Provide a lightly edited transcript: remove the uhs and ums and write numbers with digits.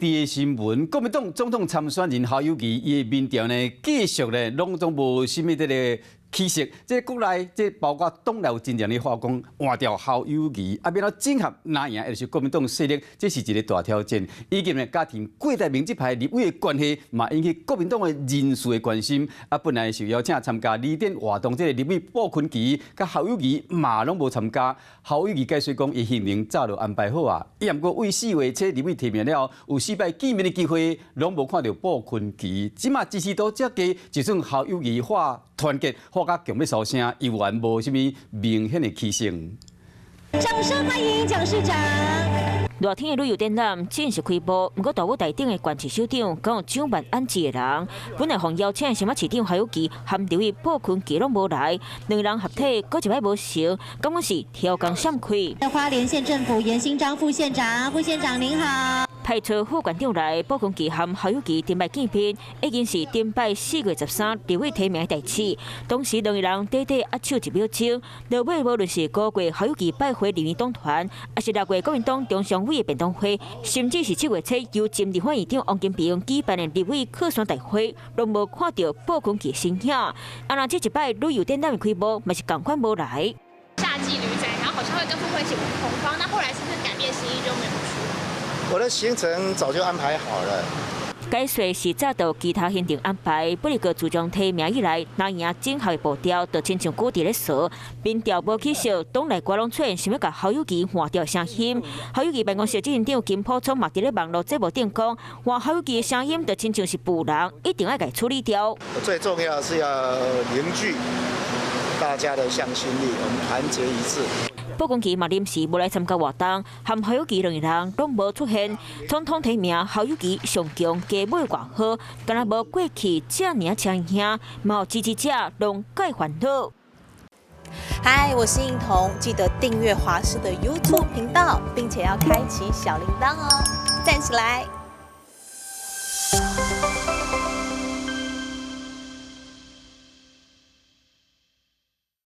治的新闻，国民党总统参选人侯友宜伊的民调呢，继续呢，拢总无甚物个起色。这国内这包括党内有真正的话讲换掉侯友宜，啊，变到整合哪样，就是国民党势力，这是一个大挑战。以及呢，家庭过代民主派立委的关系，嘛引起国民党的人士的关心。啊，本来是邀请参加二点活动这个立委鲍坤奇，甲侯友宜嘛拢无参加。侯友宜解说讲，伊行程早就安排好啊，伊也毋过为4月这立委提名了，有4摆见面的机会，拢无看到鲍坤奇。即马支持度遮低，就算侯友宜化团结，化甲强要收声，依然无甚物明显的起色。掌声欢迎蒋市长。热天的旅游展览正式开播，不过大舞台顶的县市首长讲有掌办安置的人，本来互邀请新北市长侯友宜和立委鲍坤奇拢无来，两人合体，搁一摆无熟，感觉是挑工闪开。花莲县政府严新章副县长，副县长您好。派出副馆长来，鲍坤奇和侯友宜登拜见面，已经是登拜4月13立委提名的第7。当时两个人短短握手1秒钟，落尾无论是5月侯友宜拜会立院党团，还是6月国民党中常委的便当会，甚至是7月初由前立法院长王金平举办的立委客选大会，拢无看到鲍坤奇身影。啊，那这一摆旅游展览的开幕，嘛是同款无来。夏季旅展，然后好像会跟副会一起同方，那后来是不是改变心意就没有去？我的行程早就安排好了。解说是早到其他行程安排，不过自从提名以来，哪样整合的步调就亲像古伫咧说，民调无起色，党内瓜拢出现想要甲侯友宜换掉声音。侯友宜办公室执行长金溥聪嘛伫咧网络节目顶讲，换侯友宜的声音就亲像是捕人，一定要给处理掉。最重要的是要凝聚大家的向心力，我们团结一致。鲍坤奇嘛临时无来参加活动，和侯友宜两个人拢无出现。总统提名侯友宜上强，加码偌好，敢若无过去这尔强兄，嘛有支持者拢介烦恼。嗨，我是映彤，记得订阅华视的 YouTube 频道，并且要开启小铃铛哦，站起来。